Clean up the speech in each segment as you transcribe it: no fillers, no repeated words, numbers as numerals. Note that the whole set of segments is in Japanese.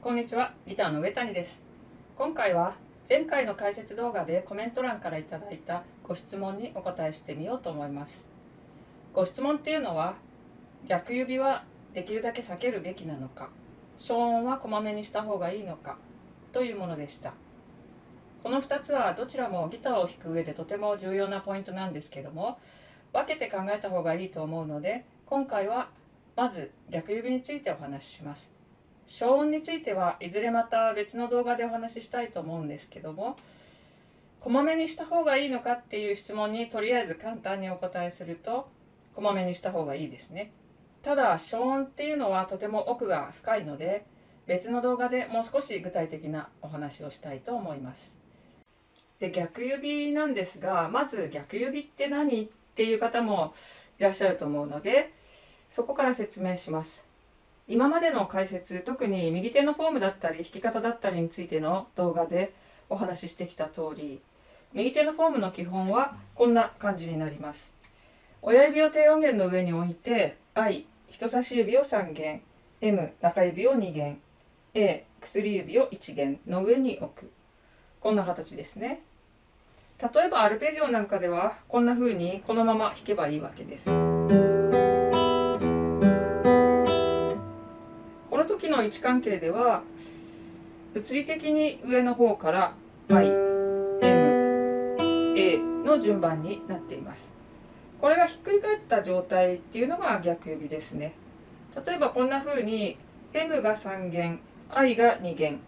こんにちは、ギターの上谷です。今回は前回の解説動画でコメント欄からいただいたご質問にお答えしてみようと思います。ご質問っていうのは、逆指はできるだけ避けるべきなのか、消音はこまめにした方がいいのかというものでした。この2つはどちらもギターを弾く上でとても重要なポイントなんですけども、分けて考えた方がいいと思うので、今回はまず逆指についてお話しします。消音についてはいずれまた別の動画でお話ししたいと思うんですけども、こまめにした方がいいのかっていう質問にとりあえず簡単にお答えすると、こまめにした方がいいですね。ただ消音っていうのはとても奥が深いので、別の動画でもう少し具体的なお話をしたいと思います。で、逆指なんですが、まず逆指って何っていう方もいらっしゃると思うので、そこから説明します。今までの解説、特に右手のフォームだったり弾き方だったりについての動画でお話ししてきた通り、右手のフォームの基本はこんな感じになります。親指を低音弦の上に置いて I、人差し指を3弦、M、中指を2弦、A、薬指を1弦の上に置く。こんな形ですね。例えばアルペジオなんかではこんな風にこのまま弾けばいいわけです。この時の位置関係では物理的に上の方から I、M、A の順番になっています。これがひっくり返った状態っていうのが逆指ですね。例えばこんな風に M が3弦、I が2弦、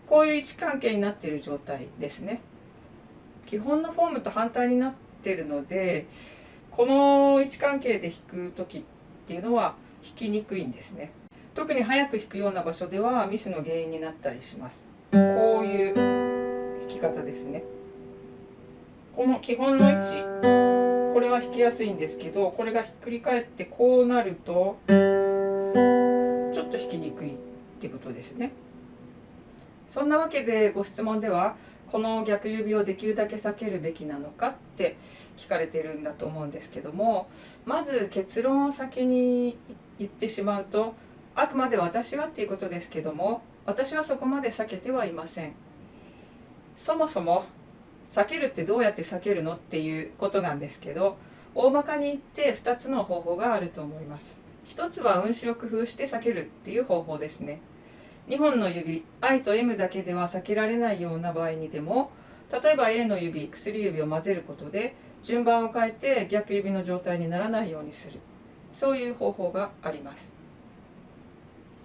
こういう位置関係になっている状態ですね。基本のフォームと反対になっているので、この位置関係で弾く時っていうのは弾きにくいんですね。特に早く弾くような場所ではミスの原因になったりします。こういう弾き方ですね。この基本の位置、これは弾きやすいんですけど、これがひっくり返ってこうなるとちょっと弾きにくいってことですね。そんなわけでご質問では、この逆指をできるだけ避けるべきなのかって聞かれてるんだと思うんですけども、まず結論を先に言ってしまうと、あくまで私はっていうことですけども、私はそこまで避けてはいません。そもそも避けるってどうやって避けるのっていうことなんですけど、大まかに言って2つの方法があると思います。1つは運指を工夫して避けるっていう方法ですね。2本の指 I と M だけでは避けられないような場合にでも、例えば A の指、薬指を混ぜることで順番を変えて逆指の状態にならないようにする、そういう方法があります。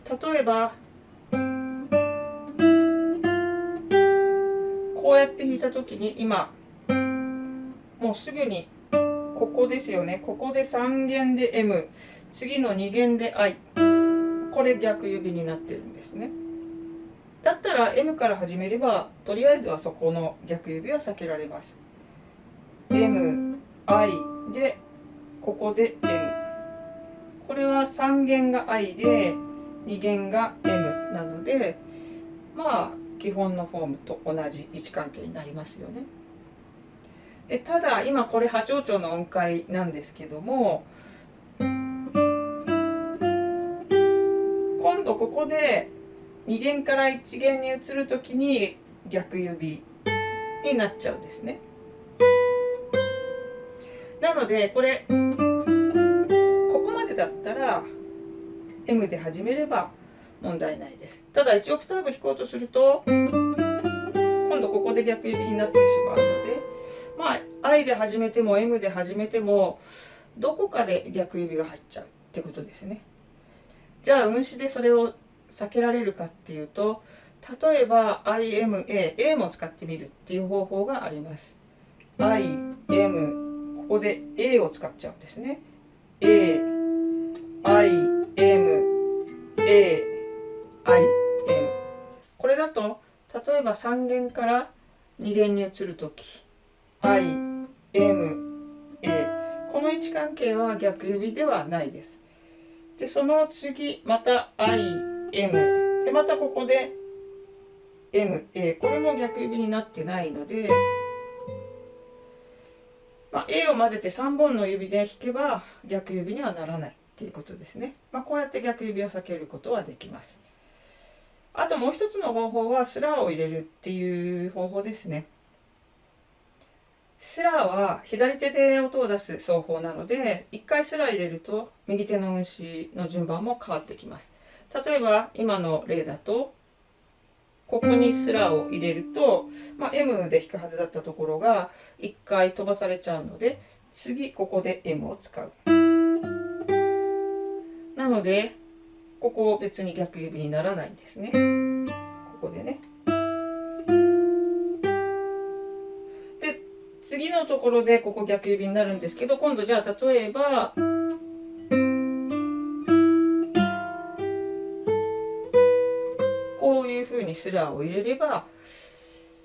例えばこうやって弾いた時に、今もうすぐにここですよね。ここで3弦で M、 次の2弦で I、 これ逆指になってるんですね。だったら M から始めれば、とりあえずはそこの逆指は避けられます。 M、I でここで M、 これは3弦が I で2弦が M なので、まあ基本のフォームと同じ位置関係になりますよね。でただ今これ波長長の音階なんですけども、今度ここで2弦から1弦に移るときに逆指になっちゃうんですね。なのでこれここまでだったら M で始めれば問題ないです。ただ1オクターブ弾こうとすると今度ここで逆指になってしまうので、まあ I で始めても M で始めてもどこかで逆指が入っちゃうってことですね。じゃあ運指でそれを避けられるかっていうと、例えば IMA、A も使ってみるっていう方法があります。IM、 ここで A を使っちゃうんですね。A、IM、A、IM。これだと例えば3弦から2弦に移るとき、IM、A、この位置関係は逆指ではないです。でその次また IM でまたここで MA、 これも逆指になってないので、A を混ぜて3本の指で弾けば逆指にはならないっていうことですね。こうやって逆指を避けることはできます。あともう一つの方法はスラーを入れるっていう方法ですね。スラーは左手で音を出す奏法なので、一回スラー入れると右手の運指の順番も変わってきます。例えば今の例だと、ここにスラーを入れると、M で弾くはずだったところが一回飛ばされちゃうので、次ここで M を使う。なのでここ別に逆指にならないんですね。ここでね。で次のところでここ逆指になるんですけど、今度じゃあ例えばこういうふうにスラーを入れれば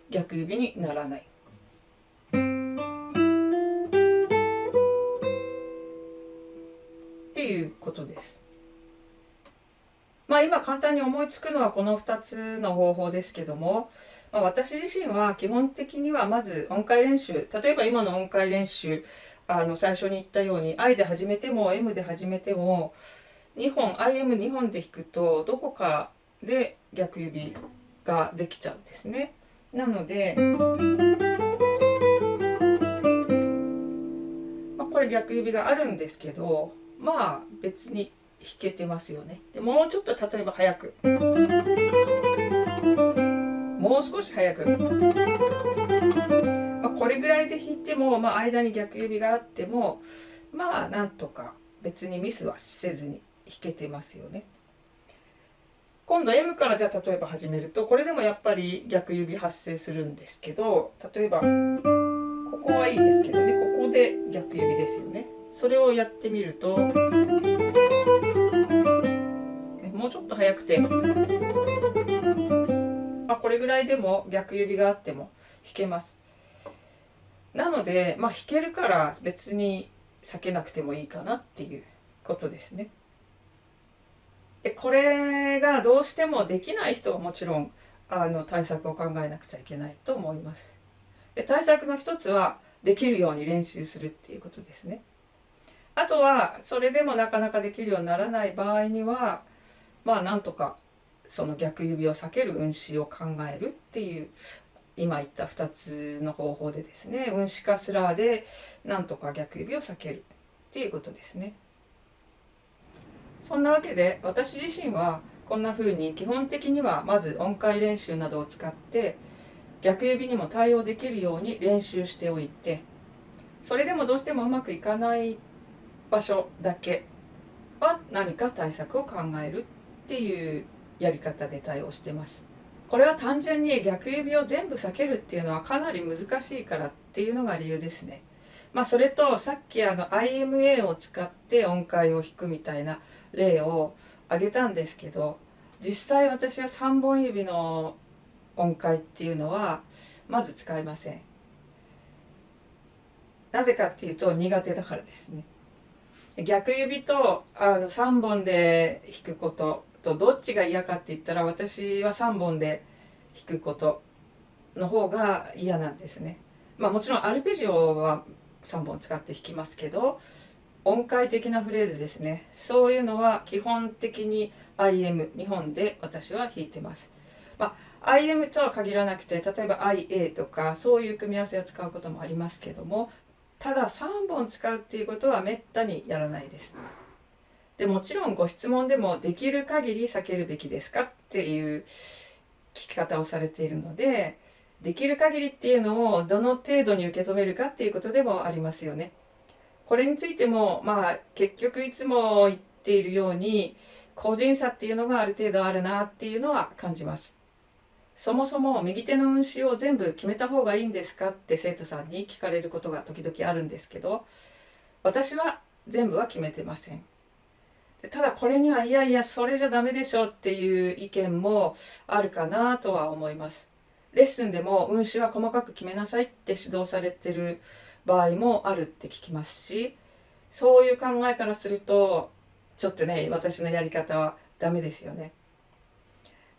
逆指にならない。っていうことです。今簡単に思いつくのはこの2つの方法ですけども、私自身は基本的にはまず音階練習、例えば今の音階練習、最初に言ったように I で始めても M で始めても2本 IM2 本で弾くとどこかで逆指ができちゃうんですね。なので、これ逆指があるんですけど、別に弾けてますよね。でもうちょっと例えば早く、もう少し早く、これぐらいで弾いても、間に逆指があってもなんとか別にミスはせずに弾けてますよね。今度 M からじゃあ例えば始めると、これでもやっぱり逆指発生するんですけど、例えばここはいいですけどね、ここで逆指ですよね。それをやってみると、もうちょっと早くて、これぐらいでも逆指があっても弾けます。なので弾けるから別に避けなくてもいいかなっていうことですね。でこれがどうしてもできない人はもちろん対策を考えなくちゃいけないと思います。で対策の一つはできるように練習するっていうことですね。あとはそれでもなかなかできるようにならない場合にはなんとかその逆指を避ける運指を考えるっていう今言った2つの方法でですね、運指かスラーでなんとか逆指を避けるっていうことですね。そんなわけで私自身はこんな風に基本的にはまず音階練習などを使って逆指にも対応できるように練習しておいて、それでもどうしてもうまくいかない場所だけは何か対策を考えるっていうやり方で対応してます。これは単純に逆指を全部避けるっていうのはかなり難しいからっていうのが理由ですね。それとさっきIMA を使って音階を弾くみたいな例を挙げたんですけど、実際私は3本指の音階っていうのはまず使いません。なぜかっていうと苦手だからですね。逆指と3本で弾くこととどっちが嫌かって言ったら、私は3本で弾くことの方が嫌なんですね。もちろんアルペジオは3本使って弾きますけど、音階的なフレーズですね、そういうのは基本的に IM2 本で私は弾いてます。IM とは限らなくて、例えば IA とかそういう組み合わせを使うこともありますけども、ただ3本使うっていうことはめったにやらないです。でもちろんご質問でもできる限り避けるべきですかっていう聞き方をされているので、できる限りっていうのをどの程度に受け止めるかっていうことでもありますよね。これについても結局いつも言っているように個人差っていうのがある程度あるなっていうのは感じます。そもそも右手の運指を全部決めた方がいいんですかって生徒さんに聞かれることが時々あるんですけど、私は全部は決めてません。ただこれにはいやいやそれじゃダメでしょっていう意見もあるかなとは思います。レッスンでも運指は細かく決めなさいって指導されてる場合もあるって聞きますし、そういう考えからするとちょっとね、私のやり方はダメですよね。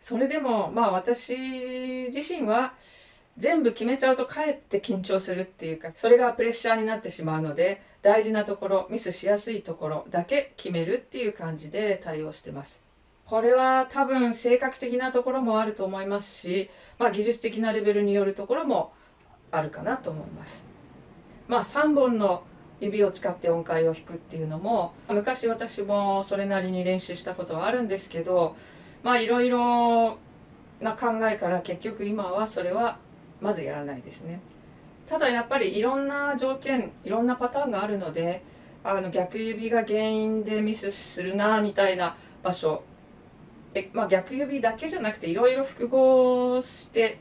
それでも私自身は全部決めちゃうとかえって緊張するっていうか、それがプレッシャーになってしまうので、大事なところ、ミスしやすいところだけ決めるっていう感じで対応してます。これは多分性格的なところもあると思いますし、技術的なレベルによるところもあるかなと思います。3本の指を使って音階を弾くっていうのも昔私もそれなりに練習したことはあるんですけど、いろいろな考えから結局今はそれはまずやらないですね。ただやっぱりいろんな条件、いろんなパターンがあるので、逆指が原因でミスするなみたいな場所で、逆指だけじゃなくていろいろ複合して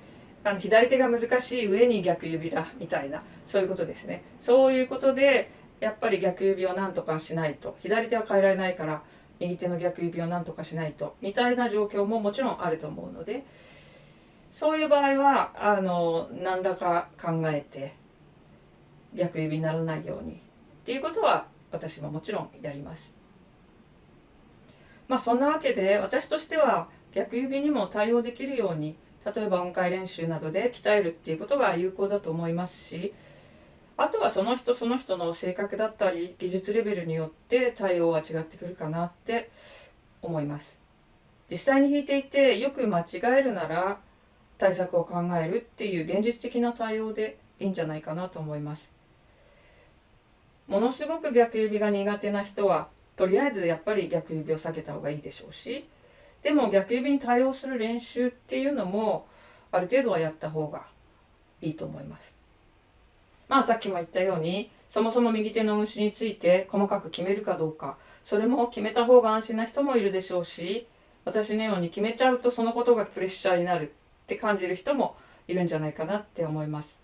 左手が難しい上に逆指だみたいな、そういうことですね。そういうことでやっぱり逆指を何とかしないと、左手は変えられないから右手の逆指を何とかしないとみたいな状況ももちろんあると思うので、そういう場合は何らか考えて逆指にならないようにっていうことは私ももちろんやります。そんなわけで私としては逆指にも対応できるように、例えば音階練習などで鍛えるっていうことが有効だと思いますし、あとはその人その人の性格だったり技術レベルによって対応は違ってくるかなって思います。実際に弾いていてよく間違えるなら対策を考えるっていう現実的な対応でいいんじゃないかなと思います。ものすごく逆指が苦手な人はとりあえずやっぱり逆指を避けた方がいいでしょうし、でも逆指に対応する練習っていうのもある程度はやった方がいいと思います。さっきも言ったようにそもそも右手の運指について細かく決めるかどうか、それも決めた方が安心な人もいるでしょうし、私のように決めちゃうとそのことがプレッシャーになるって感じる人もいるんじゃないかなって思います。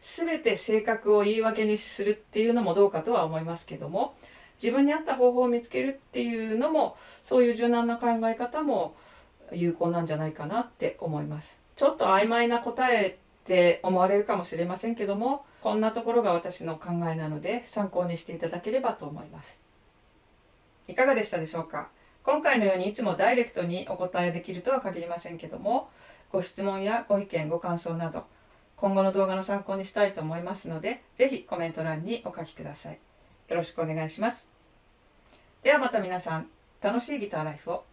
全て性格を言い訳にするっていうのもどうかとは思いますけども、自分に合った方法を見つけるっていうのも、そういう柔軟な考え方も有効なんじゃないかなって思います。ちょっと曖昧な答えって思われるかもしれませんけども、こんなところが私の考えなので参考にしていただければと思います。いかがでしたでしょうか。今回のようにいつもダイレクトにお答えできるとは限りませんけども、ご質問やご意見ご感想など今後の動画の参考にしたいと思いますので、ぜひコメント欄にお書きください。よろしくお願いします。ではまた皆さん、楽しいギターライフを。